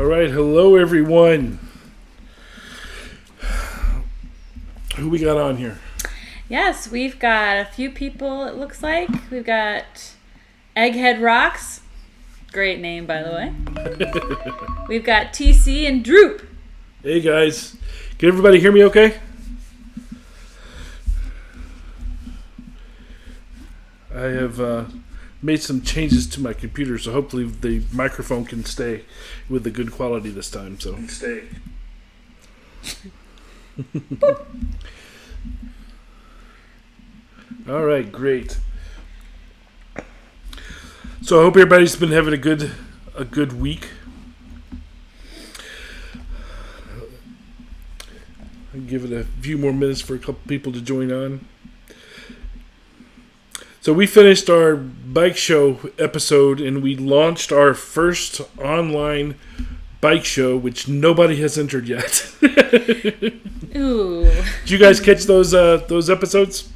All right, hello everyone. Who we got on here? Yes, we've got a few people, it looks like. We've got Egghead Rocks. Great name, by the way. We've got TC and Droop. Hey guys. Can everybody hear me okay? I have made some changes to my computer, so hopefully the microphone can stay with the good quality this time. So stay. All right, great. So I hope everybody's been having a good week. I'll give it a few more minutes for a couple people to join on. So we finished our bike show episode and we launched our first online bike show, which nobody has entered yet. Ooh. Did you guys catch those episodes?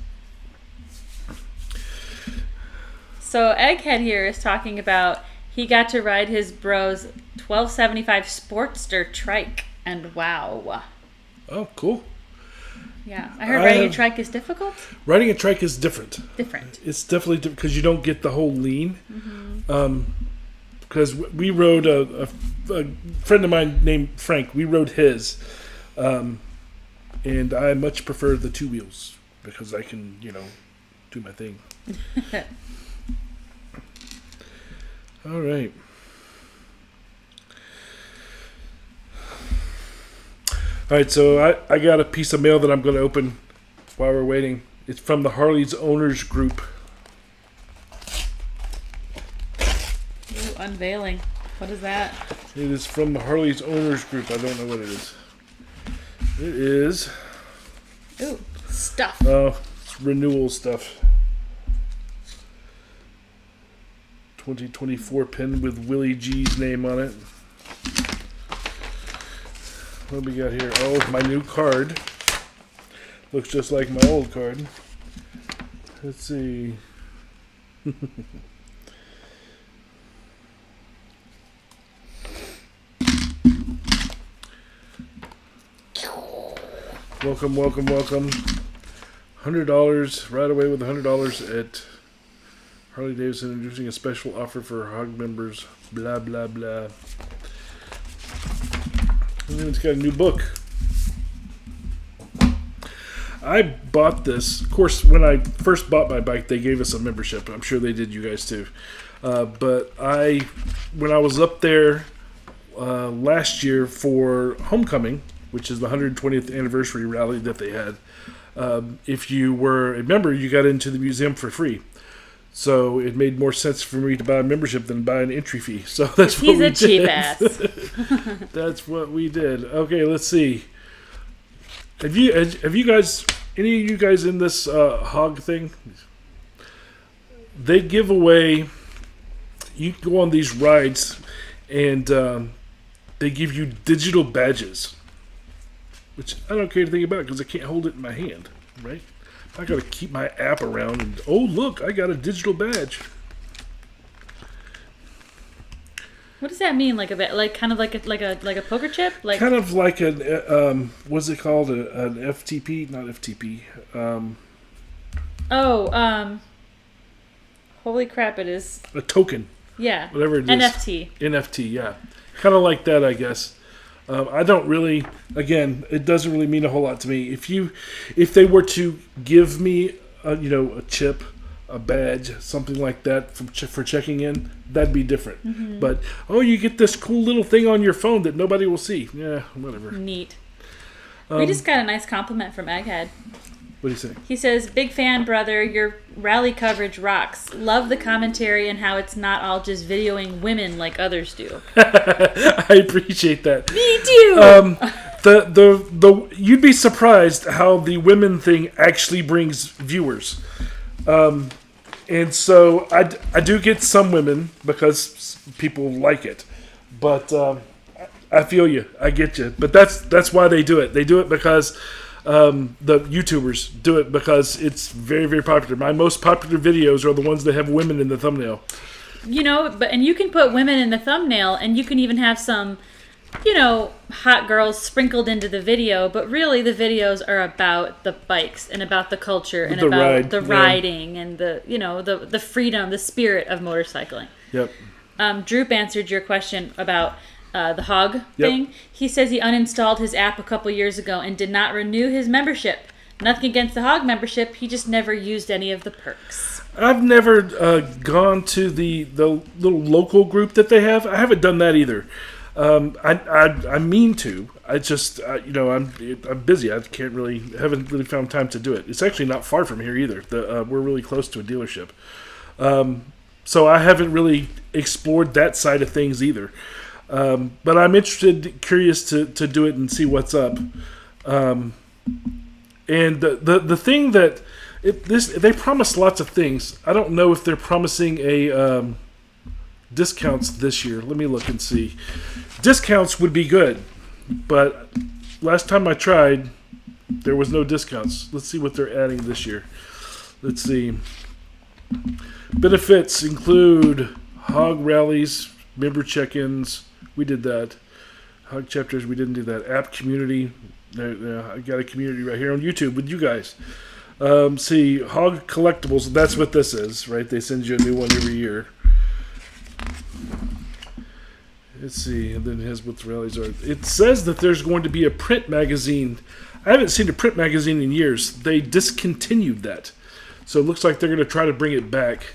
So Egghead here is talking about he got to ride his bro's 1275 Sportster trike, and wow. Oh, cool. Yeah, I heard riding a trike is difficult. Riding a trike is different. It's definitely different because you don't get the whole lean. Mm-hmm. Because we rode a friend of mine named Frank. We rode his, and I much prefer the two wheels because I can, do my thing. All right. All right, so I got a piece of mail that I'm going to open while we're waiting. It's from the Harley's Owners Group. Ooh, unveiling. What is that? It is from the Harley's Owners Group. I don't know what it is. It is... Ooh, stuff. Oh, it's renewal stuff. 2024 pen with Willie G's name on it. What do we got here? Oh, my new card. Looks just like my old card. Let's see. Welcome. $100 right away with $100 at Harley Davidson, introducing a special offer for HOG members. Blah blah blah. And then it's got a new book. I bought this. Of course, when I first bought my bike, they gave us a membership. I'm sure they did you guys too. But when I was up there last year for Homecoming, which is the 120th anniversary rally that they had, if you were a member, you got into the museum for free. So it made more sense for me to buy a membership than buy an entry fee. So that's what we did. He's a cheap ass. That's what we did. Okay, let's see. Have you guys, any of you guys in this HOG thing? They give away, you go on these rides and they give you digital badges, which I don't care to think about because I can't hold it in my hand, right? I gotta keep my app around and look, I got a digital badge. What does that mean? Like kind of like a poker chip? Like kind of like an what's it called? An FTP? Not FTP. Holy crap! It is a token. Yeah. Whatever it is. NFT. Yeah. Kind of like that, I guess. I don't really. Again, it doesn't really mean a whole lot to me. If they were to give me, a chip, a badge, something like that for checking in, that'd be different. Mm-hmm. But you get this cool little thing on your phone that nobody will see. Yeah, whatever. Neat. We just got a nice compliment from Egghead. What do you say? He says, "Big fan, brother. Your rally coverage rocks. Love the commentary and how it's not all just videoing women like others do." I appreciate that. Me too. You'd be surprised how the women thing actually brings viewers. And so I do get some women because people like it, but I feel you. I get you. But that's why they do it. They do it because the YouTubers do it because it's very, very popular. My most popular videos are the ones that have women in the thumbnail. You know, and you can put women in the thumbnail, and you can even have some hot girls sprinkled into the video, but really the videos are about the bikes and about the culture and about the riding and the freedom, the spirit of motorcycling. Yep. Droop answered your question about the hog thing. He says he uninstalled his app a couple years ago and did not renew his membership. Nothing against the hog membership. He just never used any of the perks. I've never gone to the little local group that they have. I haven't done that either. I mean to. I just I'm busy. I haven't really found time to do it. It's actually not far from here either. We're really close to a dealership, so I haven't really explored that side of things either. But I'm curious to do it and see what's up. And the thing that they promise lots of things. I don't know if they're promising a discounts this year. Let me look and see. Discounts would be good, but last time I tried, there was no discounts. Let's see what they're adding this year. Let's see. Benefits include hog rallies, member check-ins. We did that. Hog chapters, we didn't do that. App community. I got a community right here on YouTube with you guys. See, hog collectibles. That's what this is, right? They send you a new one every year. Let's see, and then here's what the rallies are. It says that there's going to be a print magazine. I haven't seen a print magazine in years. They discontinued that. So it looks like they're going to try to bring it back.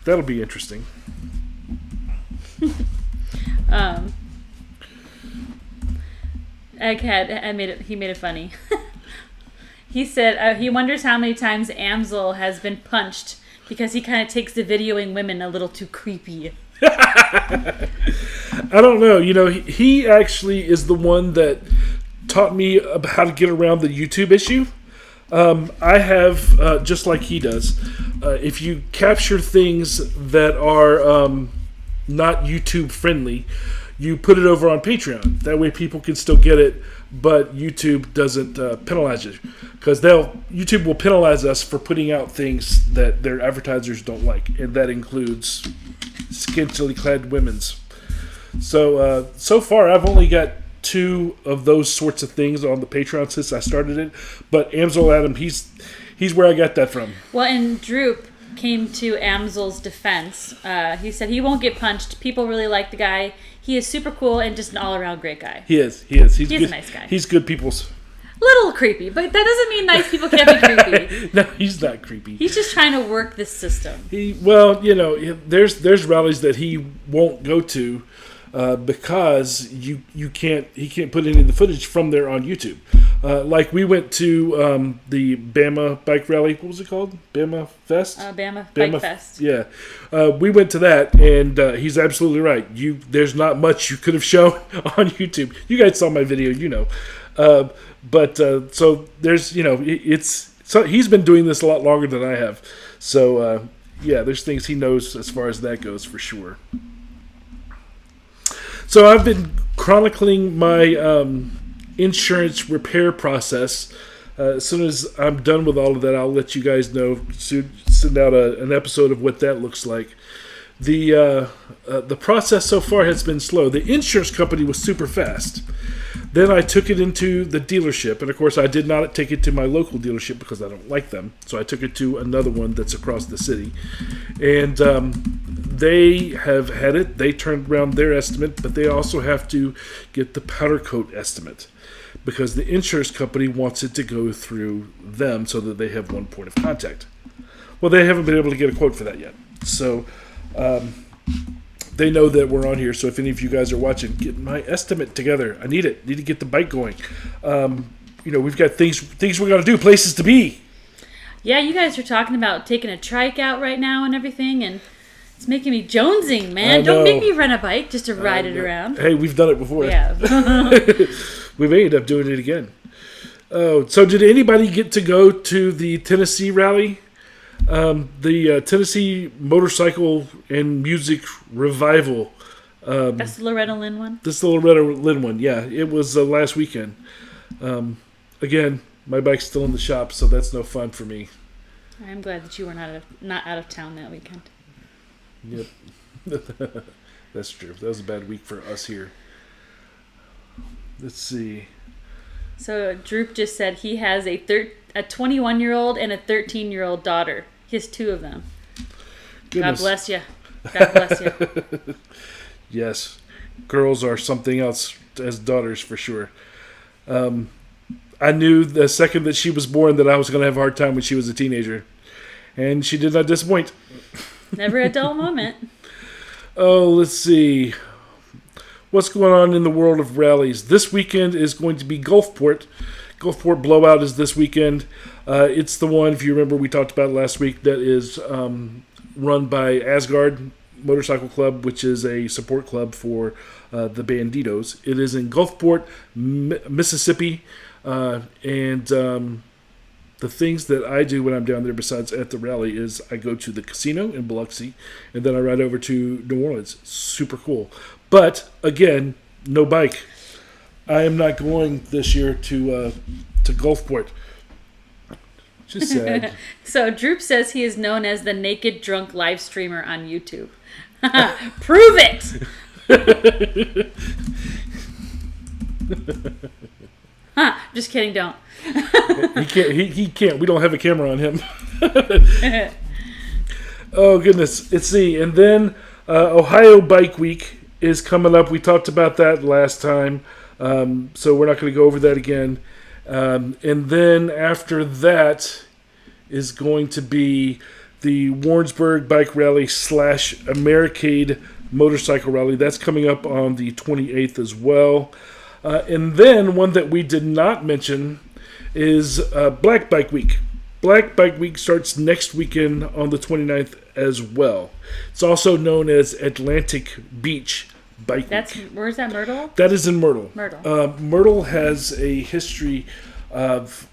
That'll be interesting. Egghead, he made it funny. He said he wonders how many times Amsel has been punched because he kind of takes the videoing women a little too creepy. I don't know. He actually is the one that taught me about how to get around the YouTube issue. I have, just like he does, if you capture things that are not YouTube friendly, you put it over on Patreon. That way people can still get it, but YouTube doesn't penalize you. Because YouTube will penalize us for putting out things that their advertisers don't like. And that includes scantily clad women's. So far I've only got 2 of those sorts of things on the Patreon since I started it. But Amsel Adam, he's where I got that from. Well, and Droop came to Amsel's defense. He said he won't get punched. People really like the guy. He is super cool and just an all-around great guy. He is. He's a nice guy. He's good people's. Little creepy, but that doesn't mean nice people can't be creepy. No, he's not creepy. He's just trying to work this system. There's rallies that he won't go to because he can't put any of the footage from there on YouTube. Like we went to the Bama bike rally. What was it called? Bama Fest? Bama Bike Fest. Yeah. We went to that, and he's absolutely right. There's not much you could have shown on YouTube. You guys saw my video, But so there's, he's been doing this a lot longer than I have. So, there's things he knows as far as that goes for sure. So I've been chronicling my insurance repair process. As soon as I'm done with all of that, I'll let you guys know. Send out an episode of what that looks like. The process so far has been slow. The insurance company was super fast. Then I took it into the dealership, and of course I did not take it to my local dealership because I don't like them. So I took it to another one that's across the city, and they have had it. They turned around their estimate, but they also have to get the powder coat estimate because the insurance company wants it to go through them so that they have one point of contact. Well, they haven't been able to get a quote for that yet. So they know that we're on here, so if any of you guys are watching, get my estimate together. I need it. Need to get the bike going. We've got things we got to do, places to be. Yeah, you guys are talking about taking a trike out right now and everything, and it's making me jonesing, man. Don't make me rent a bike just to ride it around. Hey, we've done it before. Yeah. We may end up doing it again. Oh, so did anybody get to go to the Tennessee rally? The Tennessee Motorcycle and Music Revival. That's the Loretta Lynn one? This is the Loretta Lynn one, yeah. It was last weekend. Again, my bike's still in the shop, so that's no fun for me. I'm glad that you were not out of town that weekend. Yep. That's true. That was a bad week for us here. Let's see. So Droop just said he has a 21-year-old and a 13-year-old daughter. He has 2 of them. Goodness. God bless you. God bless you. Yes. Girls are something else as daughters for sure. I knew the second that she was born that I was going to have a hard time when she was a teenager. And she did not disappoint. Never a dull moment. Oh, let's see. What's going on in the world of rallies? This weekend is going to be Gulfport. Gulfport Blowout is this weekend. It's the one, if you remember, we talked about last week, that is run by Asgard Motorcycle Club, which is a support club for the Banditos. It is in Gulfport, Mississippi. And the things that I do when I'm down there besides at the rally is I go to the casino in Biloxi, and then I ride over to New Orleans. Super cool. But, again, no bike. I am not going this year to Gulfport. Just sad. So Droop says he is known as the naked drunk live streamer on YouTube. Prove it! Just kidding, don't. He can't. We don't have a camera on him. Oh, goodness. Let's see. And then Ohio Bike Week is coming up. We talked about that last time. So we're not going to go over that again. And then after that is going to be the Warrensburg Bike Rally / Americade Motorcycle Rally. That's coming up on the 28th as well. And then one that we did not mention is Black Bike Week. Black Bike Week starts next weekend on the 29th as well. It's also known as Atlantic Beach Bike Week. Where's that, Myrtle? That is in Myrtle. Myrtle. Myrtle has a history of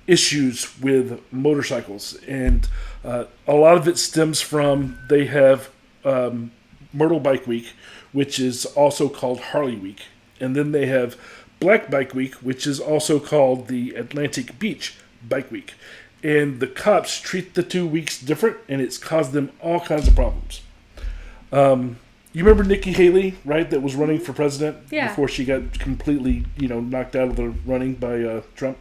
issues with motorcycles, and a lot of it stems from they have Myrtle Bike Week, which is also called Harley Week. And then they have Black Bike Week, which is also called the Atlantic Beach Bike Week. And the cops treat the 2 weeks different, and it's caused them all kinds of problems. You remember Nikki Haley, right, that was running for president before she got completely, knocked out of the running by Trump?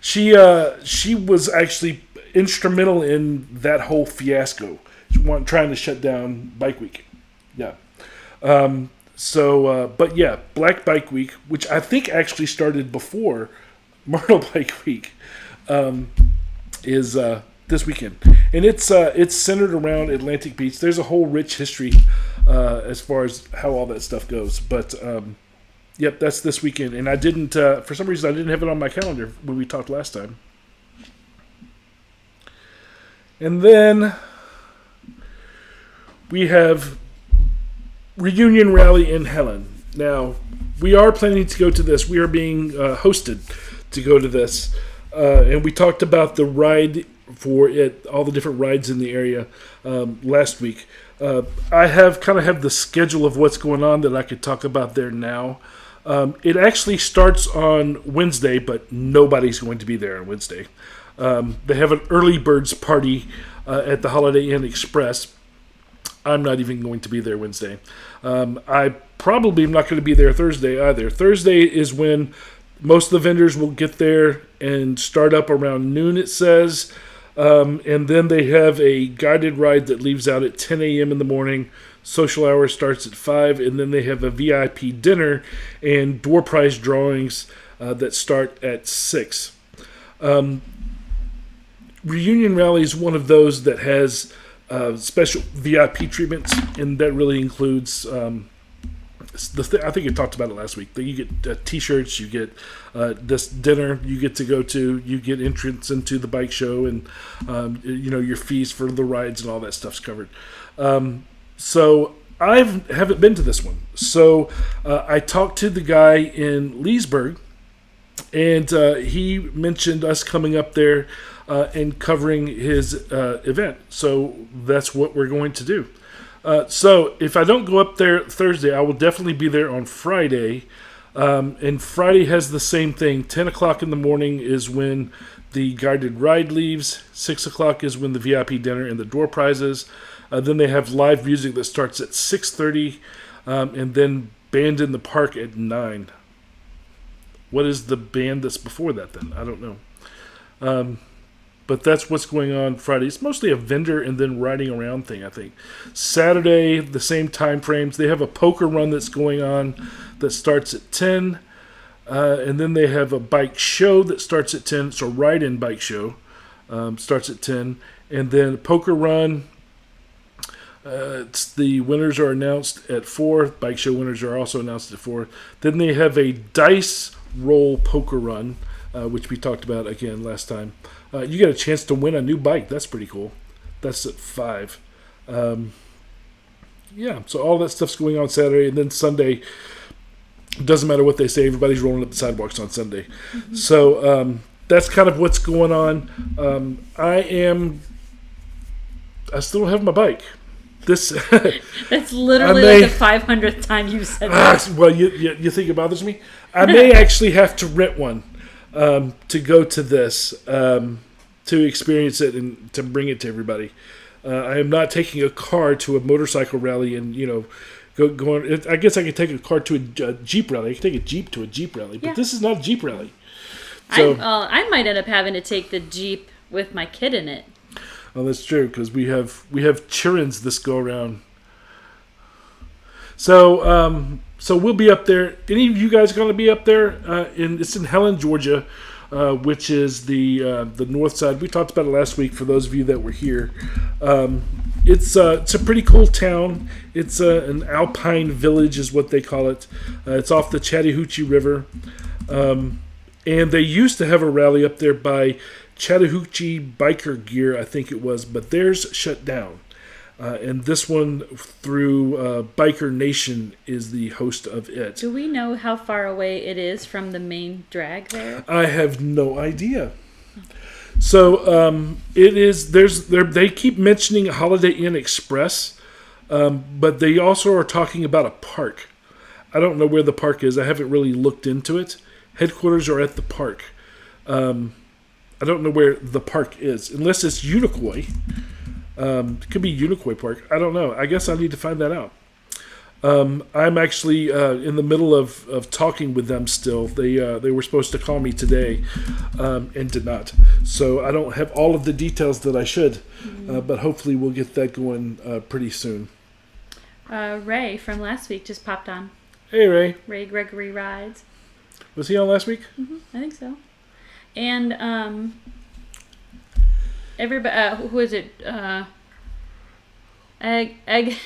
She was actually instrumental in that whole fiasco, trying to shut down Bike Week. Yeah. But yeah, Black Bike Week, which I think actually started before Myrtle Bike Week, is this weekend, and it's centered around Atlantic Beach. There's a whole rich history as far as how all that stuff goes. But yep, that's this weekend, and I didn't for some reason I didn't have it on my calendar when we talked last time. And then we have Reunion Rally in Helen. Now, we are planning to go to this. We are being hosted to go to this. And we talked about the ride for it, all the different rides in the area last week. I have the schedule of what's going on that I could talk about there now. It actually starts on Wednesday, but nobody's going to be there on Wednesday. They have an early birds party at the Holiday Inn Express. I'm not even going to be there Wednesday. I probably am not going to be there Thursday either. Thursday is when most of the vendors will get there and start up around noon, it says. And then they have a guided ride that leaves out at 10 a.m. in the morning. Social hour starts at 5. And then they have a VIP dinner and door prize drawings that start at 6. Reunion Rally is one of those that has special VIP treatments, and that really includes I think you talked about it last week. That you get T-shirts, you get this dinner you get to go to, you get entrance into the bike show, and your fees for the rides and all that stuff's covered. So I haven't been to this one. So I talked to the guy in Leesburg, and he mentioned us coming up there and covering his event. So that's what we're going to do. So if I don't go up there Thursday, I will definitely be there on Friday. And Friday has the same thing. 10 o'clock in the morning is when the guided ride leaves. 6 o'clock is when the VIP dinner and the door prizes. Then they have live music that starts at 6:30, and then band in the park at 9. what is the band that's before that then? I don't know. But that's what's going on Friday. It's mostly a vendor and then riding around thing, I think. Saturday, the same time frames. They have a poker run that's going on that starts at 10. And then they have a bike show that starts at 10. It's a ride-in bike show. Starts at 10. And then poker run. The winners are announced at 4. Bike show winners are also announced at 4. Then they have a dice roll poker run, which we talked about again last time. You get a chance to win a new bike. That's pretty cool. That's at 5. So all that stuff's going on Saturday. And then Sunday, doesn't matter what they say, everybody's rolling up the sidewalks on Sunday. Mm-hmm. So that's kind of what's going on. I still don't have my bike. That's literally like the 500th time you said that. Well, you think it bothers me? I may actually have to rent one. To go to this, to experience it and to bring it to everybody. I am not taking a car to a motorcycle rally and, going. I guess I could take a car to a Jeep rally. I could take a Jeep to a Jeep rally, but this is not a Jeep rally. So, I might end up having to take the Jeep with my kid in it. Oh, that's true, because we have children's this go around. So we'll be up there. Any of you guys going to be up there? It's in Helen, Georgia, which is the north side. We talked about it last week for those of you that were here. It's a pretty cool town. It's an alpine village is what they call it. It's off the Chattahoochee River. And they used to have a rally up there by Chattahoochee Biker Gear, I think it was, but theirs shut down. And this one through Biker Nation is the host of it. Do we know how far away it is from the main drag there? I have no idea. So it is. They keep mentioning Holiday Inn Express, but they also are talking about a park. I don't know where the park is. I haven't really looked into it. Headquarters are at the park. I don't know where the park is, unless it's Unicoi. It could be Unicoi Park. I don't know. I guess I need to find that out. I'm actually in the middle of talking with them still. They were supposed to call me today and did not. So I don't have all of the details that I should, but hopefully we'll get that going pretty soon. Ray from last week just popped on. Hey, Ray. Ray Gregory Rides. Was he on last week? Mm-hmm, I think so. And everybody, who is it? Egghead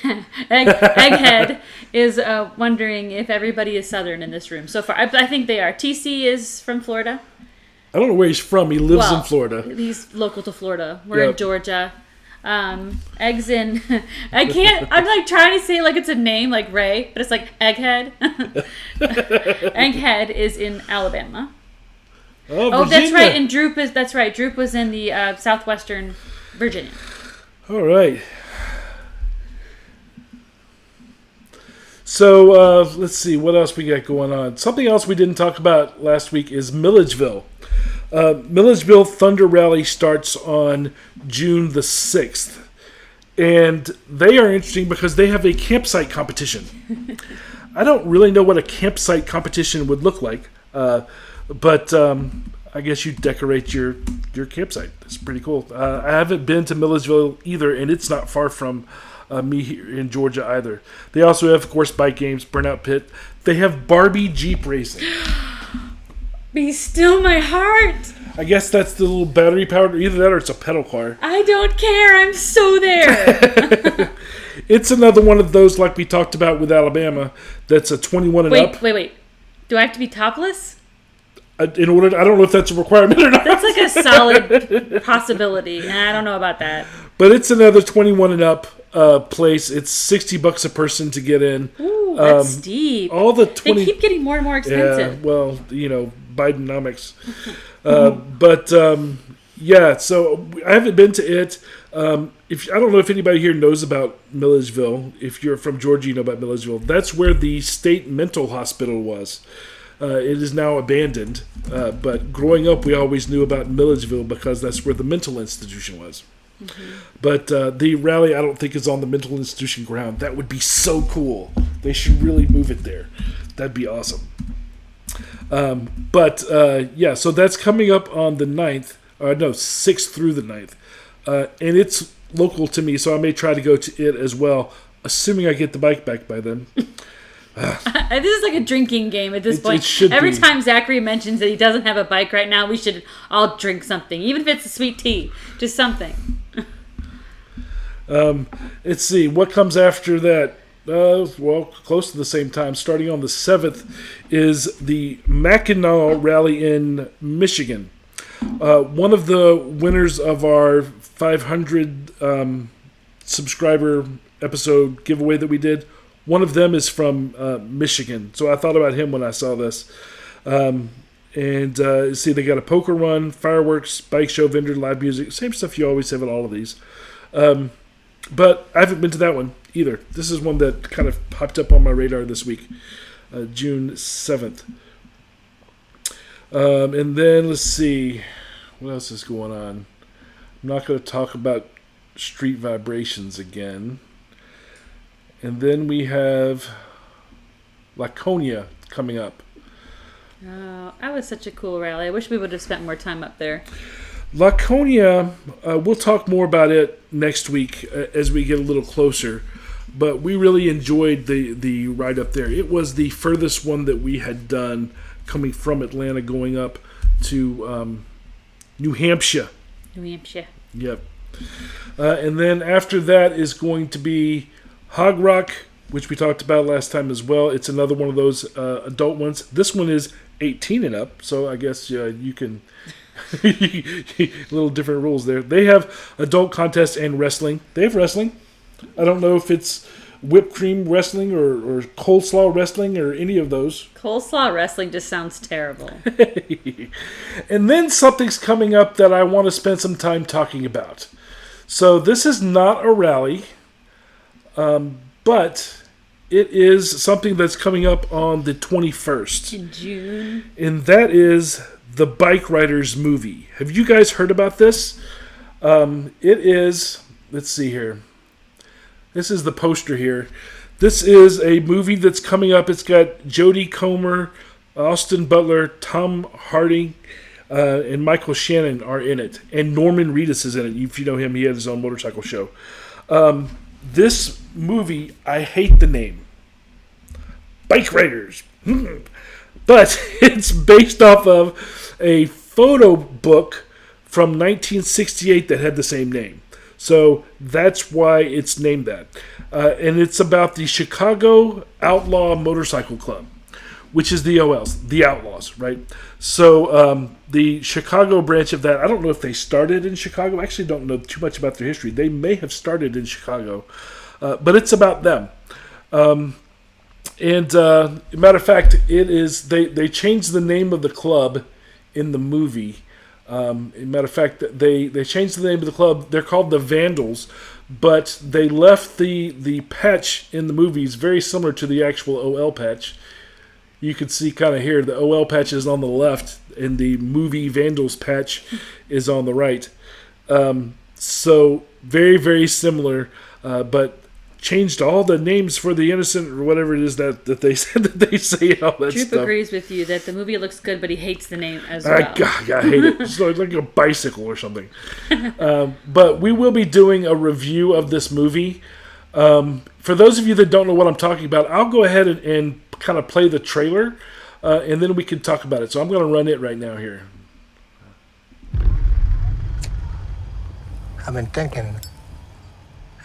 is wondering if everybody is Southern in this room so far. I think they are. TC is from Florida. I don't know where he's from. He lives in Florida. He's local to Florida. We're in Georgia. Eggs in. I can't. I'm like trying to say like it's a name like Ray, but it's like Egghead. Egghead is in Alabama. Oh, that's right. And Droop is. That's right. Droop was in the southwestern Virginia. All right. So let's see what else we got going on. Something else we didn't talk about last week is Milledgeville. Milledgeville Thunder Rally starts on June the 6th. And they are interesting because they have a campsite competition. I don't really know what a campsite competition would look like. But I guess you decorate your campsite. It's pretty cool. I haven't been to Milledgeville either, and it's not far from me here in Georgia either. They also have, of course, bike games, Burnout Pit. They have Barbie Jeep racing. Be still my heart. I guess that's the little battery powered, either that or it's a pedal car. I don't care. I'm so there. It's another one of those like we talked about with Alabama. That's a 21 and up. Wait. Do I have to be topless? In order, I don't know if that's a requirement or not. That's like a solid possibility, and I don't know about that. But it's another 21 and up place. It's $60 a person to get in. Ooh, that's steep. All the they keep getting more and more expensive. Yeah, well, Bidenomics. So I haven't been to it. I don't know if anybody here knows about Milledgeville. If you're from Georgia, you know about Milledgeville. That's where the state mental hospital was. It is now abandoned, but growing up, we always knew about Milledgeville because that's where the mental institution was. Mm-hmm. But the rally, I don't think, is on the mental institution ground. That would be so cool. They should really move it there. That'd be awesome. So that's coming up on the 9th. 6th through the 9th. And it's local to me, so I may try to go to it as well, assuming I get the bike back by then. This is like a drinking game at this point. It should Every be. time Zachary mentions that he doesn't have a bike right now, we should all drink something, even if it's a sweet tea, just something. Let's see what comes after that. Close to the same time. Starting on the 7th is the Mackinac Rally in Michigan. One of the winners of our 500 subscriber episode giveaway that we did, one of them is from Michigan. So I thought about him when I saw this. See, they got a poker run, fireworks, bike show, vendor, live music. Same stuff you always have at all of these. But I haven't been to that one either. This is one that kind of popped up on my radar this week, June 7th. And then let's see, what else is going on? I'm not going to talk about Street Vibrations again. And then we have Laconia coming up. Oh, that was such a cool rally. I wish we would have spent more time up there. Laconia, we'll talk more about it next week as we get a little closer. But we really enjoyed the ride up there. It was the furthest one that we had done coming from Atlanta going up to New Hampshire. New Hampshire. Yep. And then after that is going to be Hog Rock, which we talked about last time as well. It's another one of those adult ones. This one is 18 and up, so I guess you can... little different rules there. They have adult contests and wrestling. They have wrestling. I don't know if it's whipped cream wrestling or coleslaw wrestling or any of those. Coleslaw wrestling just sounds terrible. And then something's coming up that I want to spend some time talking about. So this is not a rally, but it is something that's coming up on the 21st. In June. And that is the Bikeriders movie. Have you guys heard about this? It is, let's see here. This is the poster here. This is a movie that's coming up. It's got Jodie Comer, Austin Butler, Tom Hardy, and Michael Shannon are in it. And Norman Reedus is in it. If you know him, he had his own motorcycle show. This movie, I hate the name. Bikeriders. But it's based off of a photo book from 1968 that had the same name. So that's why it's named that. And it's about the Chicago Outlaw Motorcycle Club, which is the Outlaws, right? So the Chicago branch of that, I don't know if they started in Chicago. I actually don't know too much about their history. They may have started in Chicago. But it's about them. Matter of fact, it is they changed the name of the club in the movie. Matter of fact, they changed the name of the club. They're called the Vandals, but they left the patch in the movies very similar to the actual OL patch. You can see kind of here, the OL patch is on the left, and the movie Vandals patch is on the right. So very, very similar, but changed all the names for the innocent or whatever it is that they said that they say all that Droop stuff. agrees with you that the movie looks good, but he hates the name as well. I hate it. It's like a bicycle or something. But we will be doing a review of this movie. For those of you that don't know what I'm talking about, I'll go ahead and kind of play the trailer, and then we can talk about it. So I'm going to run it right now here. I've been thinking,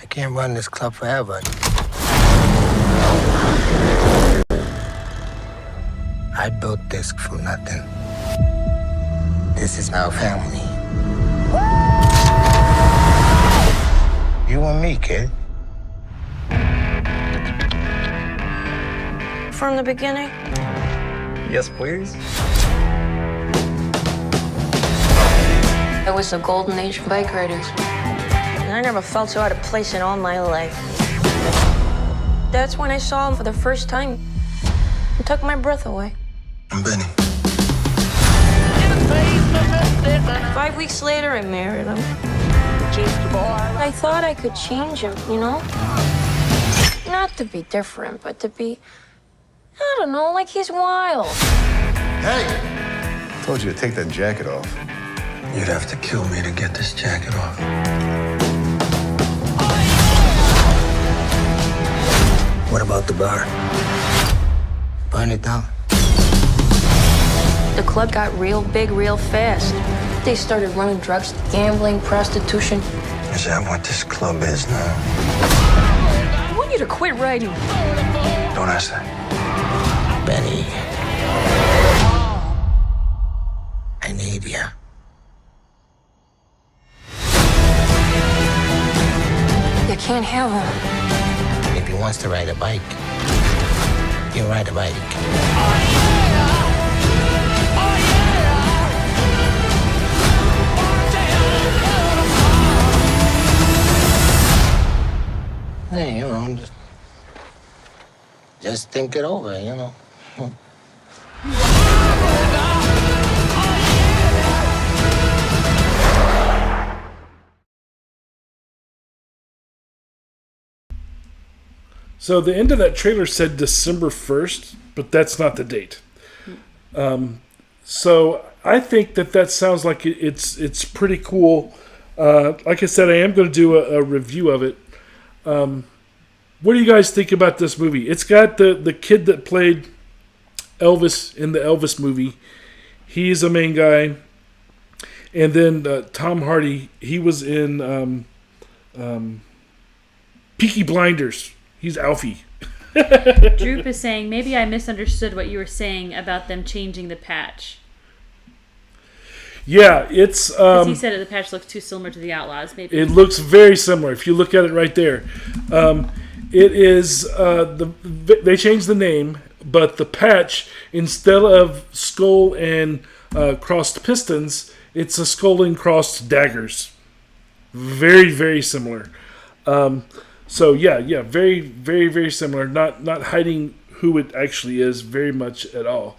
I can't run this club forever. I built this for nothing. This is our family. You and me, kid. From the beginning? Yes, please. It was the golden age of bike riders. And I never felt so out of place in all my life. That's when I saw him for the first time. It took my breath away. I'm Benny. 5 weeks later, I married him. I thought I could change him, you know? Not to be different, but to be, I don't know, like he's wild. Hey! Told you to take that jacket off. You'd have to kill me to get this jacket off. What about the bar? Burn it down. The club got real big real fast. They started running drugs, gambling, prostitution. Is that what this club is now? I want you to quit writing. Don't ask that. Benny. I need you. You can't have him. If he wants to ride a bike, you ride a bike. Hey, you know, just think it over, you know. So the end of that trailer said December 1st, but that's not the date. So I think that sounds like it's pretty cool. Like I said, I am going to do a review of it. What do you guys think about this movie? It's got the kid that played Elvis in the Elvis movie. He's a main guy. And then Tom Hardy, he was in Peaky Blinders. He's Alfie. Droop is saying, maybe I misunderstood what you were saying about them changing the patch. Yeah, it's... Because he said the patch looks too similar to the Outlaws. Maybe it looks very similar. If you look at it right there. It is... they changed the name, but the patch, instead of skull and crossed pistons, it's a skull and crossed daggers. Very, very similar. So yeah, very, very, very similar. Not hiding who it actually is very much at all.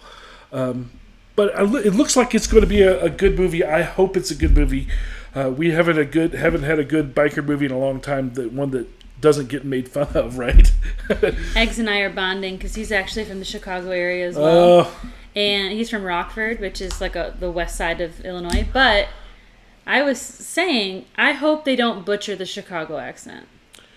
But it looks like it's going to be a good movie. I hope it's a good movie. We haven't had a good biker movie in a long time. The one that doesn't get made fun of, right? Eggs and I are bonding because he's actually from the Chicago area as well, and he's from Rockford, which is like the west side of Illinois. But I was saying, I hope they don't butcher the Chicago accent.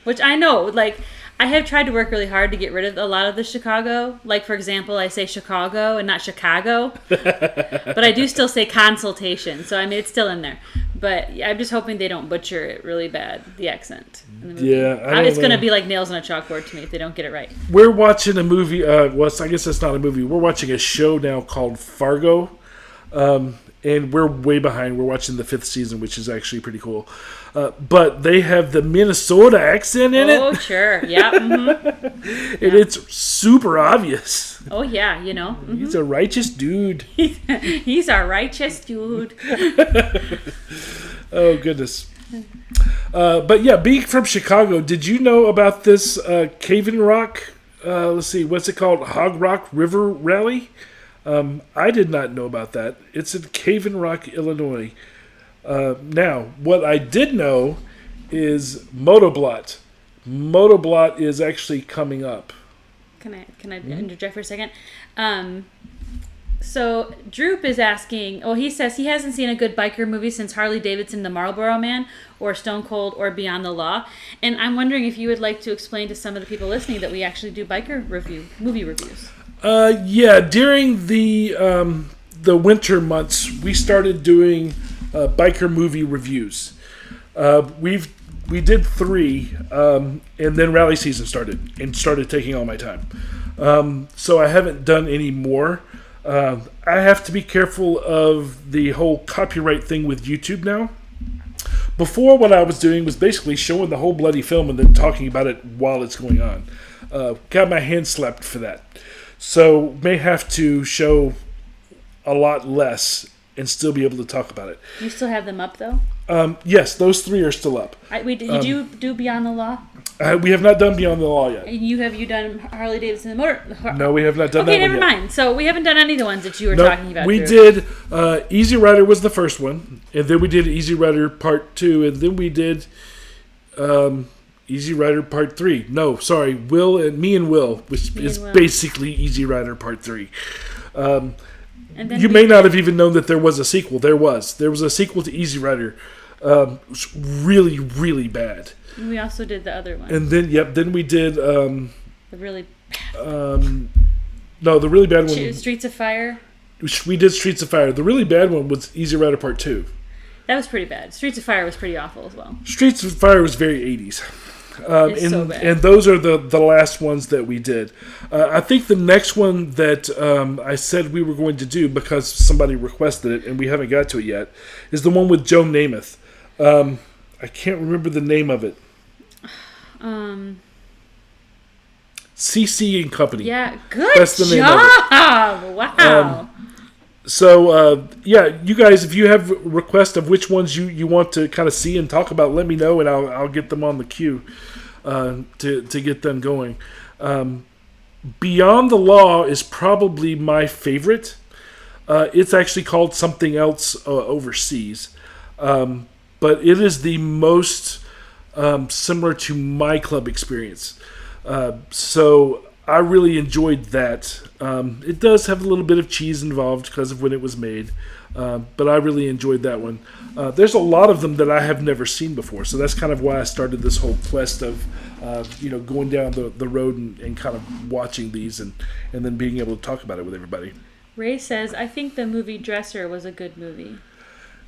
Which I know, like, I have tried to work really hard to get rid of a lot of the Chicago. Like, for example, I say Chicago and not Chicago. But I do still say consultation. So, I mean, it's still in there. But I'm just hoping they don't butcher it really bad, the accent. In the movie. Yeah, it's going to be like nails on a chalkboard to me if they don't get it right. We're watching a movie. Well, I guess that's not a movie. We're watching a show now called Fargo. And we're way behind. We're watching the 5th season, which is actually pretty cool. But they have the Minnesota accent in it. Oh, sure. Yeah. Mm-hmm. And it's super obvious. Oh, yeah. You know. Mm-hmm. He's a righteous dude. He's a righteous dude. Oh, goodness. But yeah, being from Chicago, did you know about this Cave-in Rock? Let's see. What's it called? Hog Rock River Rally? I did not know about that. It's in Cave-in Rock, Illinois. Now, what I did know is Motoblot. Motoblot is actually coming up. Can I interject for a second? So Droop is asking. Oh, he says he hasn't seen a good biker movie since Harley Davidson, The Marlboro Man, or Stone Cold, or Beyond the Law. And I'm wondering if you would like to explain to some of the people listening that we actually do movie reviews. Yeah, during the winter months, we started doing biker movie reviews. We did 3, and then rally season started taking all my time. So I haven't done any more. I have to be careful of the whole copyright thing with YouTube now. Before, what I was doing was basically showing the whole bloody film and then talking about it while it's going on. Got my hand slapped for that. So may have to show a lot less and still be able to talk about it. You still have them up, though? Yes, those 3 are still up. Did you do Beyond the Law? We have not done Beyond the Law yet. And have you done Harley Davidson? No, we have not done that Okay, one never yet. mind. So we haven't done any of the ones that you were talking about. We did Easy Rider was the first one, and then we did Easy Rider Part 2, and then we did Easy Rider Part 3. No, sorry, Me and Will, which is basically Easy Rider Part 3. And then you may not have even known that there was a sequel. There was a sequel to Easy Rider. It was really, really bad. And we also did the other one. And then we did The really no, the really bad one. Streets of Fire. We did Streets of Fire. The really bad one was Easy Rider Part 2. That was pretty bad. Streets of Fire was pretty awful as well. Streets of Fire was very 80s. It's so bad. And those are the last ones that we did. I think the next one that I said we were going to do because somebody requested it and we haven't got to it yet is the one with Joe Namath. I can't remember the name of it. CC and Company. Yeah, good That's the name of job. Wow. So, you guys, if you have requests of which ones you want to kind of see and talk about, let me know, and I'll get them on the queue to get them going. Beyond the Law is probably my favorite. It's actually called something else overseas. But it is the most similar to my club experience. So I really enjoyed that. It does have a little bit of cheese involved because of when it was made, but I really enjoyed that one. There's a lot of them that I have never seen before, so that's kind of why I started this whole quest of going down the road and kind of watching these and then being able to talk about it with everybody. Ray says, I think the movie Dresser was a good movie.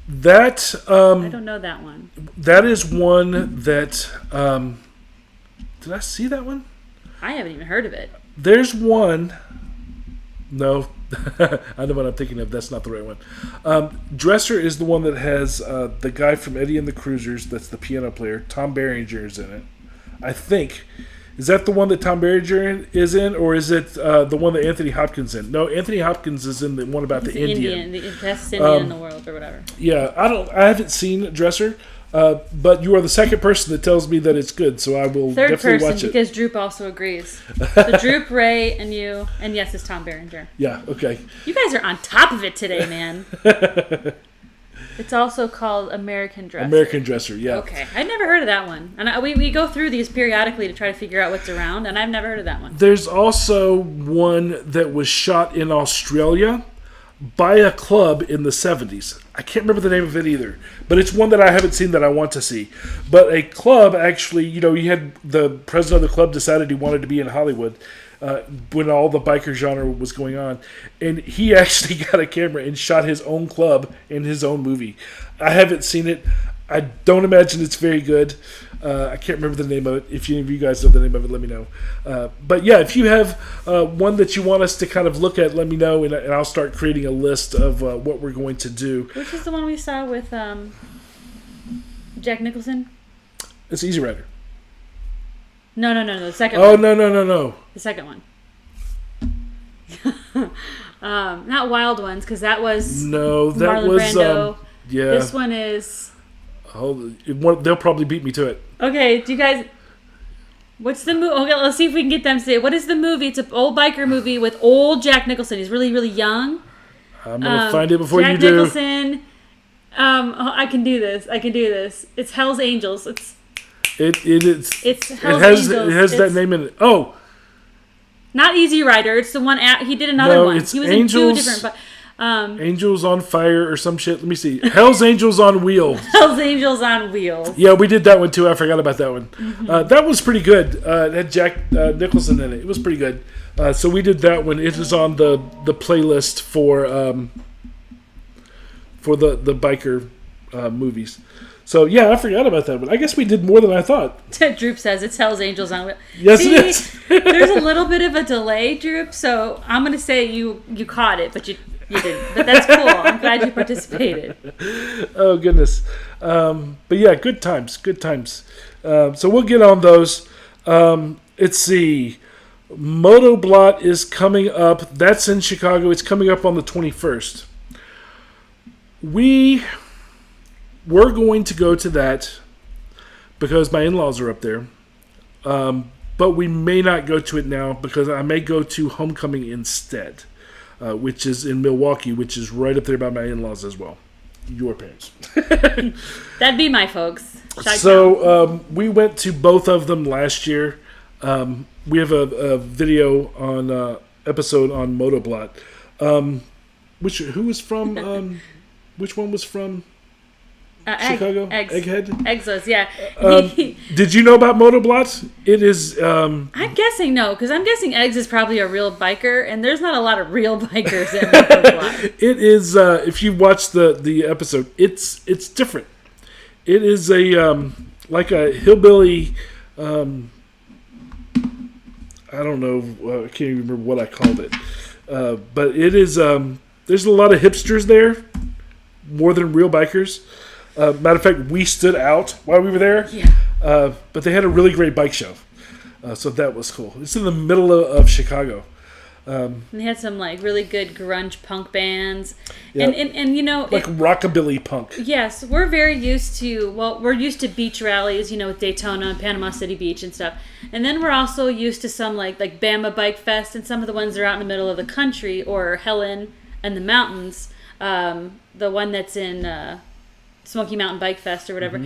That I don't know that one. That is one that did I see that one? I haven't even heard of it. There's one. No, I know what I'm thinking of. That's not the right one. Dresser is the one that has the guy from Eddie and the Cruisers. That's the piano player. Tom Berenger is in it. I think. Is that the one that Tom Berenger is in, or is it the one that Anthony Hopkins in? No, Anthony Hopkins is in the one about the Indian. The best Indian in the world, or whatever. Yeah, I haven't seen Dresser, but you are the second person that tells me that it's good, so I will definitely watch it. Because Droop also agrees. So Droop, Ray, and you, and yes, it's Tom Berenger. Yeah, okay. You guys are on top of it today, man. It's also called American Dresser. American Dresser, yeah. Okay, I'd never heard of that one. And we go through these periodically to try to figure out what's around, and I've never heard of that one. There's also one that was shot in Australia by a club in the 70s. I can't remember the name of it either, but it's one that I haven't seen that I want to see. But a club actually, he had the president of the club decided he wanted to be in Hollywood when all the biker genre was going on, and he actually got a camera and shot his own club in his own movie. I haven't seen it. I don't imagine it's very good. I can't remember the name of it. If any of you guys know the name of it, let me know. But yeah, if you have one that you want us to kind of look at, let me know, and I'll start creating a list of what we're going to do. Which is the one we saw with Jack Nicholson? It's Easy Rider. No, the second one. Oh, no. The second one. Not Wild Ones, because that was Marlon was Brando. yeah. This one is... Oh, they'll probably beat me to it. Okay, do you guys... What's the movie? Okay, let's see if we can get them to say it. What is the movie? It's an old biker movie with old Jack Nicholson. He's really, really young. I'm going to find it before Jack you do. Jack Nicholson. I can do this. It's Hell's Angels. It's Hell's Angels. It has that name in it. Oh, not Easy Rider. It's the one he did another one. It's he was Angels, in two different. Angels on Fire or some shit. Let me see. Hell's Angels on Wheels. Hell's Angels on Wheels. Yeah, we did that one too. I forgot about that one. Mm-hmm. That was pretty good. It had Jack Nicholson in it. It was pretty good. So we did that one. It is on the playlist for the biker movies. So yeah, I forgot about that one. I guess we did more than I thought. Droop says it's Hell's Angels on Wheels. Yes, it is. There's a little bit of a delay, Droop. So I'm gonna say you caught it, but you didn't. But that's cool. I'm glad you participated. Oh goodness. But yeah, good times. So we'll get on those. Let's see. Motoblot is coming up. That's in Chicago. It's coming up on the 21st. We're going to go to that because my in-laws are up there. But we may not go to it now because I may go to Homecoming instead, which is in Milwaukee, which is right up there by my in-laws as well. Your parents. That'd be my folks. So we went to both of them last year. We have a video on episode on Motoblot. Who was from? Which one was from Chicago? Egghead. Egghead. Yeah. Did you know about Motoblots? It is. I'm guessing no, because I'm guessing Eggs is probably a real biker, and there's not a lot of real bikers in Motoblots. It is. If you watch the episode, it's different. It is a like a hillbilly. I don't know. I can't even remember what I called it. But it is. There's a lot of hipsters there, more than real bikers. Matter of fact, we stood out while we were there. Yeah. But they had a really great bike show, so that was cool. It's in the middle of Chicago. And they had some like really good grunge punk bands, Yeah. and you know, Like rockabilly punk. yes, we're very used to. Well, we're used to beach rallies, you know, with Daytona and Panama City Beach and stuff. And then we're also used to some like Bama Bike Fest and some of the ones that are out in the middle of the country, or Helen and the Mountains, the one that's in Smoky Mountain Bike Fest or whatever.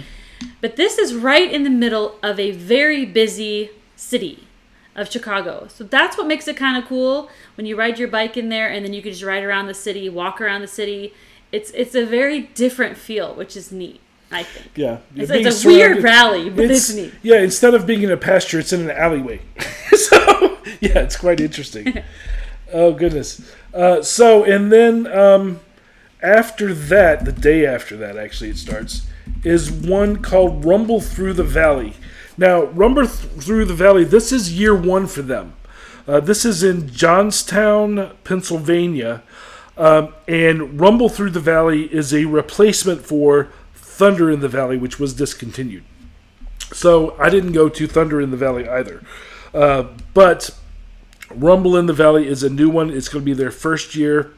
But this is right in the middle of a very busy city of Chicago. So that's what makes it kind of cool when you ride your bike in there, and then you can just ride around the city, walk around the city. It's a very different feel, which is neat, I think. Yeah. It's a weird rally, but it's neat. Yeah, instead of being in a pasture, it's in an alleyway. So, yeah, it's quite interesting. Oh, goodness. And then after that, the day after that, actually, it starts, is one called Rumble Through the Valley. Now, Rumble Through the Valley, this is year one for them. This is in Johnstown, Pennsylvania. And Rumble Through the Valley is a replacement for Thunder in the Valley, which was discontinued. So I didn't go to Thunder in the Valley either. But Rumble in the Valley is a new one. It's going to be their first year.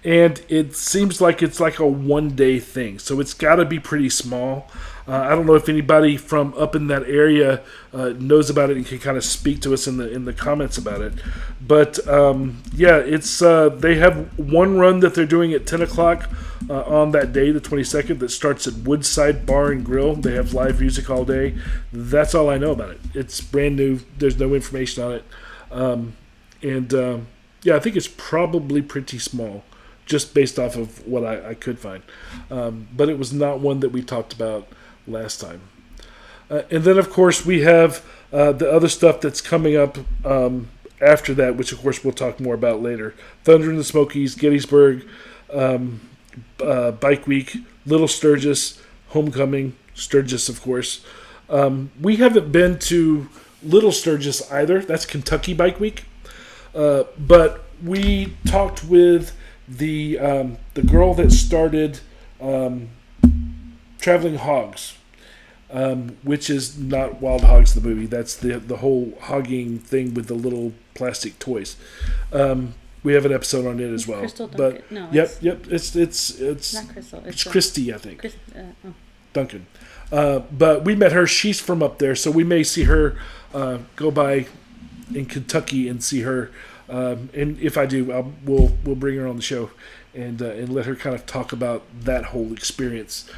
And it seems like it's like a one-day thing. So it's got to be pretty small. I don't know if anybody from up in that area knows about it and can kind of speak to us in the comments about it. But yeah, it's they have one run that they're doing at 10 o'clock on that day, the 22nd, that starts at Woodside Bar and Grill. They have live music all day. That's all I know about it. It's brand new. There's no information on it. Yeah, I think it's probably pretty small, just based off of what I could find. But it was not one that we talked about last time. And then, of course, we have the other stuff that's coming up after that, which, of course, we'll talk more about later. Thunder in the Smokies, Gettysburg, Bike Week, Little Sturgis, Homecoming, Sturgis, of course. We haven't been to Little Sturgis either. That's Kentucky Bike Week. But we talked with the girl that started Traveling Hogs, which is not Wild Hogs the movie. That's the whole hogging thing with the little plastic toys. We have an episode on it as well. Crystal Duncan. But No, yep. It's not Crystal. It's Christy, I think. Oh. Duncan. But we met her. She's from up there, so we may see her go by in Kentucky and see her. And if I do, we'll bring her on the show and let her kind of talk about that whole experience.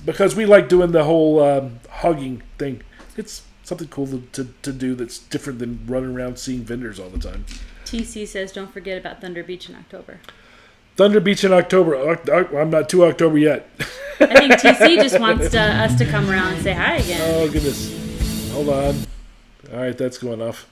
Because we like doing the whole hogging thing. It's something cool to do that's different than running around seeing vendors all the time. TC says, don't forget about Thunder Beach in October. Thunder Beach in October. I'm not to October yet. I think TC just wants us to come around and say hi again. Oh, goodness. Hold on. All right, that's going off.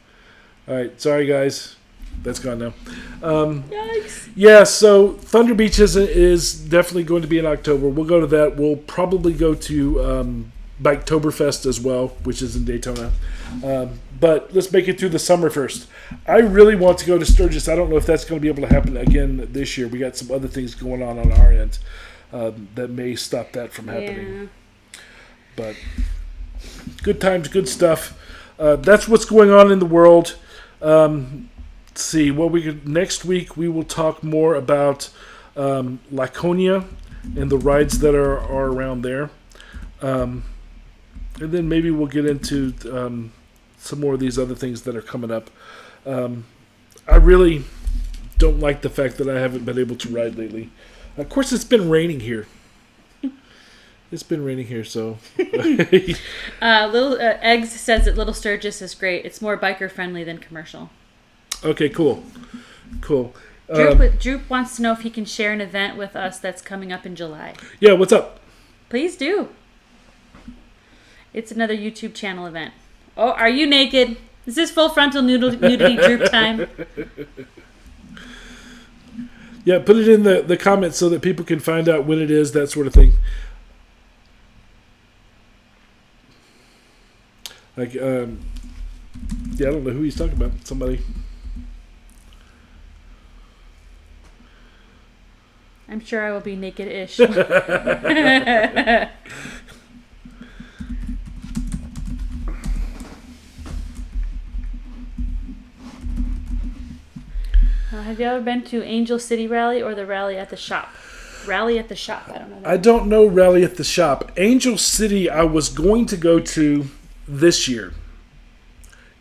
All right, sorry, guys. That's gone now. Yikes. Yeah, so Thunder Beach is definitely going to be in October. We'll go to that. We'll probably go to Biketoberfest as well, which is in Daytona. But let's make it through the summer first. I really want to go to Sturgis. I don't know if that's going to be able to happen again this year. We got some other things going on our end that may stop that from happening. Yeah. But good times, good stuff. That's what's going on in the world. Let's see what we could next week. We will talk more about Laconia and the rides that are around there, and then maybe we'll get into some more of these other things that are coming up. I really don't like the fact that I haven't been able to ride lately. Of course, it's been raining here. It's been raining here, so. Little Eggs says that Little Sturgis is great. It's more biker friendly than commercial. Okay, cool. Droop wants to know if he can share an event with us that's coming up in July. Yeah, what's up? Please do. It's another YouTube channel event. Oh, are you naked? Is this full frontal nudity Droop time? Yeah, put it in the comments so that people can find out when it is, that sort of thing. Like, yeah, I don't know who he's talking about. Somebody. I'm sure I will be naked-ish. Have you ever been to Angel City Rally or the Rally at the Shop? Rally at the Shop. I don't know. I don't know Rally at the Shop. Angel City I was going to go to this year.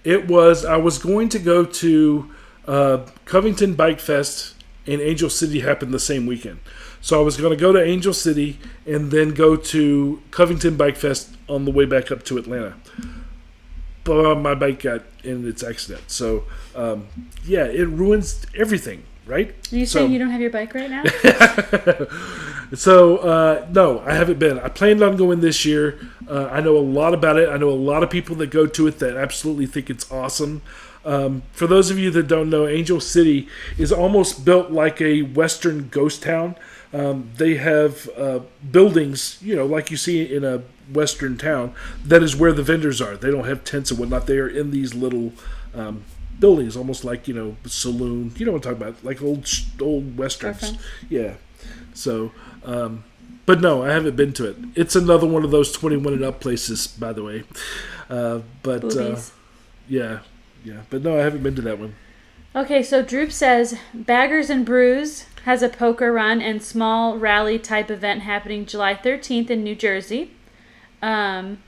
I was going to go to Covington Bike Fest, and Angel City happened the same weekend. So I was going to go to Angel City and then go to Covington Bike Fest on the way back up to Atlanta. But my bike got in its accident. So, yeah, it ruins everything, right? Are you saying you don't have your bike right now? So, no, I haven't been. I planned on going this year. I know a lot about it. I know a lot of people that go to it that absolutely think it's awesome. For those of you that don't know, Angel City is almost built like a Western ghost town. They have buildings, like you see in a Western town. That is where the vendors are. They don't have tents and whatnot. They are in these little buildings, almost like, saloon. You know what I'm talking about? Like old Westerns. Storefronts. Yeah. So, but no, I haven't been to it. It's another one of those 21 and up places, by the way. But yeah. But no, I haven't been to that one. Okay, so Droop says Baggers and Brews has a poker run and small rally type event happening July 13th in New Jersey. And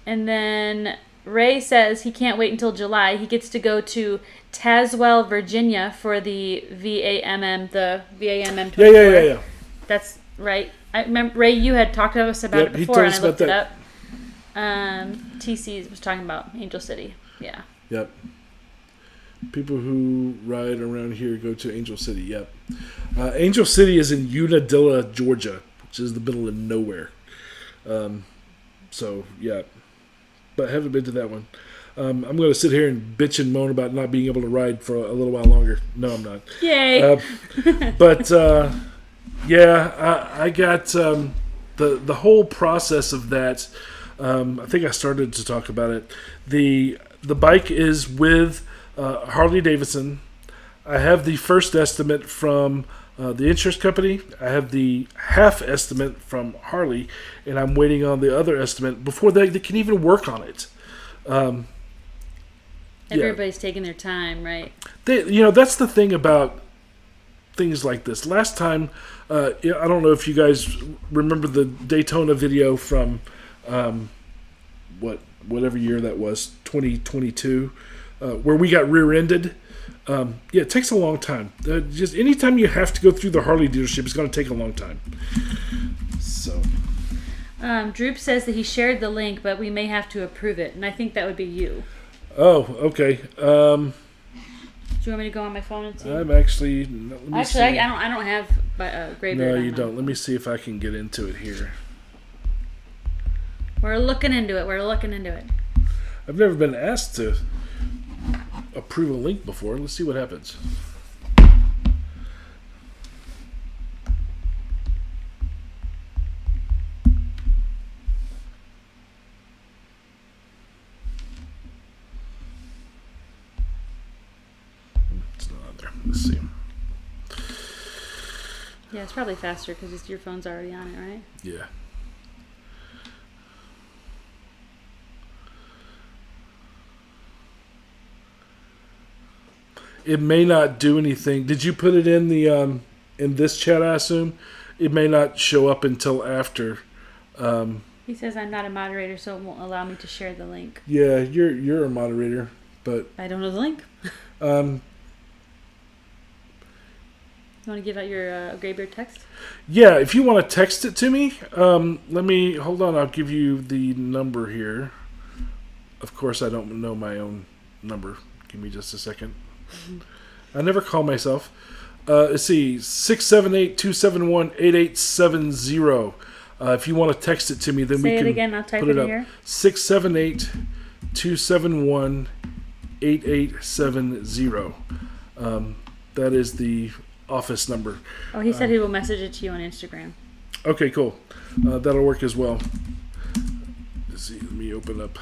then Ray says he can't wait until July. He gets to go to Tazewell, Virginia for the VAMM 24. Yeah. That's right. I remember, Ray, you had talked to us about it before, and I looked it up. TC was talking about Angel City. Yeah. Yep. People who ride around here go to Angel City. Yep. Angel City is in Unadilla, Georgia, which is the middle of nowhere. So, yeah. But I haven't been to that one. I'm going to sit here and bitch and moan about not being able to ride for a little while longer. No, I'm not. Yay! But, yeah, I got the whole process of that. I think I started to talk about it. The bike is with Harley Davidson. I have the first estimate from the insurance company. I have the half estimate from Harley, and I'm waiting on the other estimate before they can even work on it. Everybody's taking their time, right? That's the thing about things like this. Last time, I don't know if you guys remember the Daytona video from whatever year that was, 2022, where we got rear-ended. It takes a long time. Just anytime you have to go through the Harley dealership, it's going to take a long time. So, Droop says that he shared the link, but we may have to approve it, and I think that would be you. Oh, okay. Do you want me to go on my phone and see? I'm actually. I don't have Graybeard. No, you don't. Let me see if I can get into it here. We're looking into it. I've never been asked to approve a link before. Let's see what happens. It's not on there. Let's see. Yeah, it's probably faster because your phone's already on it, right? Yeah. It may not do anything. Did you put it in the in this chat? I assume it may not show up until after. He says I'm not a moderator, so it won't allow me to share the link. Yeah, you're a moderator, but I don't know the link. You want to give out your Graybeard text? Yeah, if you want to text it to me, let me hold on. I'll give you the number here. Of course, I don't know my own number. Give me just a second. I never call myself. Let's see, 678-271-8870. If you want to text it to me, then Say we can it again, I'll type put it it up. here. 678-271-8870. That is the office number. Oh, he said he will message it to you on Instagram. Okay, cool. That'll work as well. Let's see, let me open up.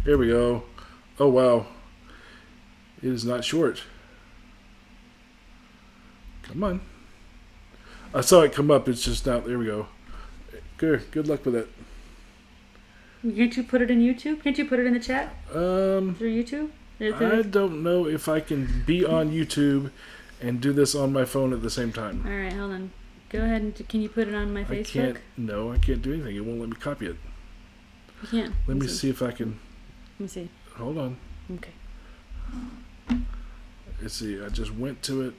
Here we go. Oh, wow. It is not short. Come on. I saw it come up. It's just not. There we go. Good luck with it. Can't you put it in YouTube? Can't you put it in the chat? Through YouTube? I don't know if I can be on YouTube and do this on my phone at the same time. All right, hold on. Go ahead and can you put it on my Facebook? I can't. No, I can't do anything. It won't let me copy it. You can't. Let me see if I can. Let me see. Hold on. Okay. Let's see. I just went to it,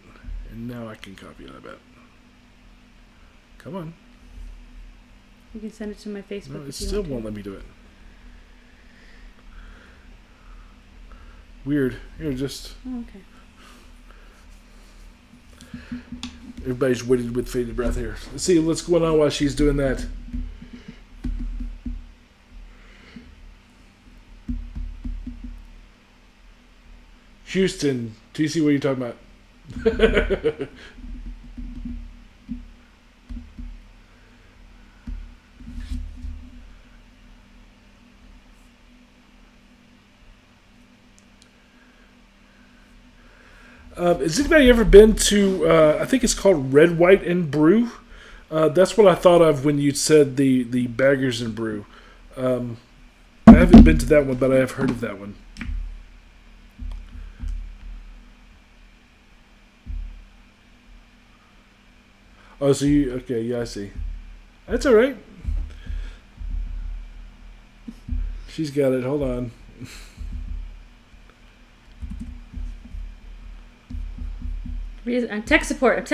and now I can copy it. I bet. Come on. You can send it to my Facebook. No, it if you still want won't let me do it. Weird. Here, just. Oh, okay. Everybody's waiting with bated breath here. Let's see what's going on while she's doing that. Houston, TC, what are you talking about? Has anybody ever been to, I think it's called Red, White, and Brew? That's what I thought of when you said the Baggers and Brew. I haven't been to that one, but I have heard of that one. Oh, so you, okay, yeah, I see. That's all right. She's got it, hold on. I'm tech support.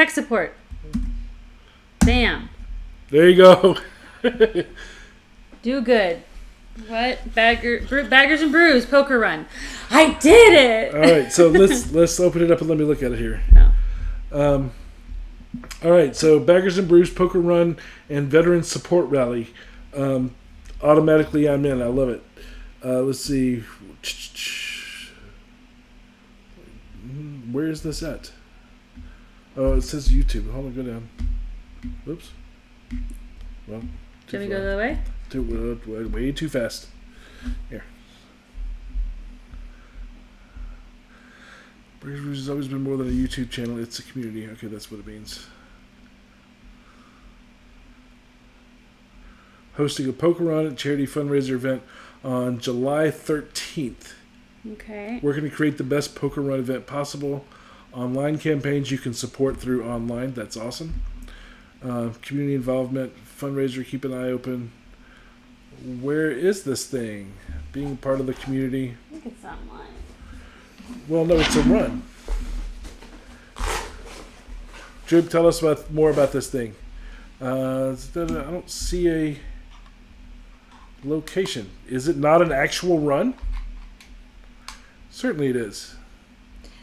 Bam. There you go. Do good. What? Baggers and Brews poker run. I did it. All right, so let's open it up and let me look at it here. Oh. All right, so Baggers and Brews Poker Run and Veteran Support Rally. Automatically, I'm in. I love it. Let's see. Where is this at? Oh, it says YouTube. Hold on, go down. Oops. Well, Shall we go the other way? Way too fast. Here. Baggers and Brews has always been more than a YouTube channel. It's a community. Okay, that's what it means. Hosting a poker run and charity fundraiser event on July 13th. Okay. Working to create the best poker run event possible. Online campaigns you can support through online. That's awesome. Community involvement, fundraiser, keep an eye open. Where is this thing? Being part of the community. I think it's online. Well, no, it's a run. Droop, tell us more about this thing. I don't see a location. Is it not an actual run? Certainly it is.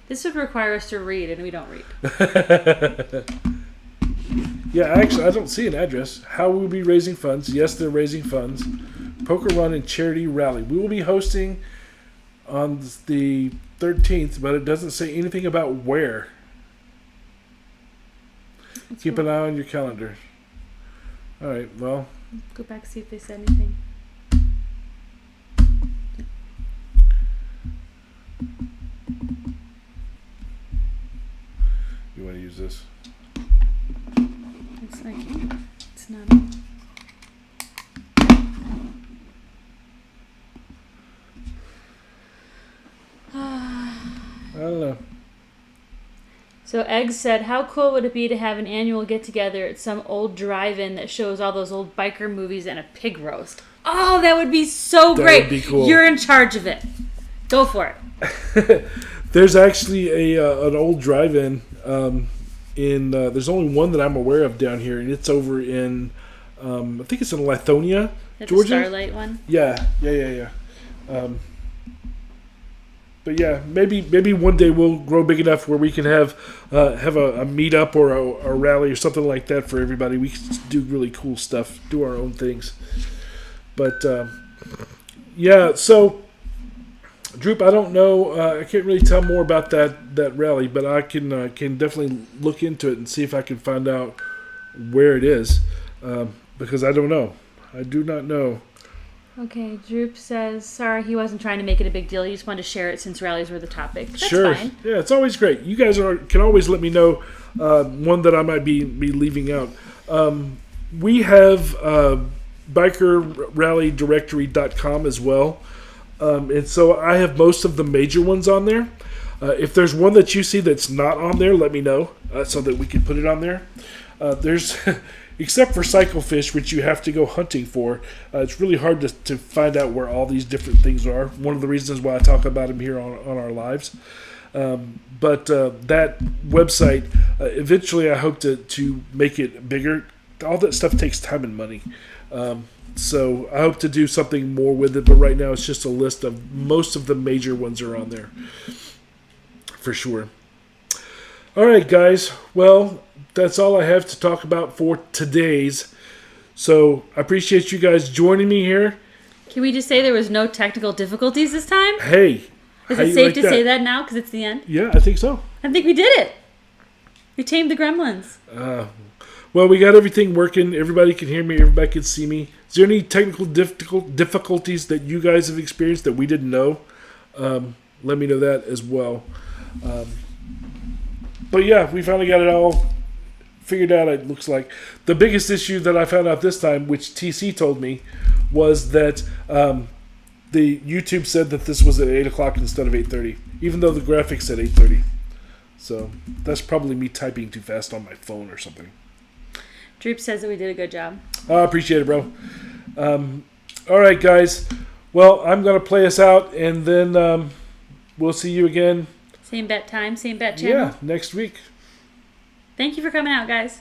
This would require us to read, and we don't read. Yeah, actually, I don't see an address. How will we be raising funds? Yes, they're raising funds. Poker Run and Charity Rally. We will be hosting on the 13th, but it doesn't say anything about where. Keep an eye on your calendar. All right, well. Go back, see if they said anything. You want to use this? It's like, it's not. I don't know. So Eggs said, how cool would it be to have an annual get-together at some old drive-in that shows all those old biker movies and a pig roast? Oh, that would be so great. That would be cool. You're in charge of it. Go for it. There's actually an old drive-in in there's only one that I'm aware of down here, and it's over in I think it's in Lithonia, That's Georgia. the Starlight one. Yeah. But yeah, maybe one day we'll grow big enough where we can have a meetup or a rally or something like that for everybody. We can do really cool stuff, do our own things. But yeah, so Droop, I don't know. I can't really tell more about that rally, but I can definitely look into it and see if I can find out where it is, because I don't know. I do not know. Okay, Droop says, sorry, he wasn't trying to make it a big deal. He just wanted to share it since rallies were the topic. That's Sure. fine. Yeah, it's always great. You guys can always let me know one that I might be leaving out. We have bikerrallydirectory.com as well. And so I have most of the major ones on there. If there's one that you see that's not on there, let me know so that we can put it on there. There's... Except for Cyclefish, which you have to go hunting for, it's really hard to find out where all these different things are. One of the reasons why I talk about them here on our lives. But that website, eventually I hope to make it bigger. All that stuff takes time and money. So I hope to do something more with it, but right now it's just a list of most of the major ones are on there. For sure. All right, guys. Well, that's all I have to talk about for today's. So I appreciate you guys joining me here. Can we just say there was no technical difficulties this time? Hey. Is it safe to say that now because it's the end? Yeah, I think so. I think we did it. We tamed the gremlins. Well, we got everything working. Everybody can hear me. Everybody can see me. Is there any technical difficulties that you guys have experienced that we didn't know? Let me know that as well. But yeah, we finally got it all figured out. It looks like the biggest issue that I found out this time, which TC told me, was that the YouTube said that this was at 8 o'clock instead of 8:30, even though the graphics said 8:30. So that's probably me typing too fast on my phone or something. Droop says that we did a good job. I appreciate it, bro. All right, guys. Well, I'm gonna play us out, and then we'll see you again. Same bet time, same bet channel. Yeah, next week. Thank you for coming out, guys.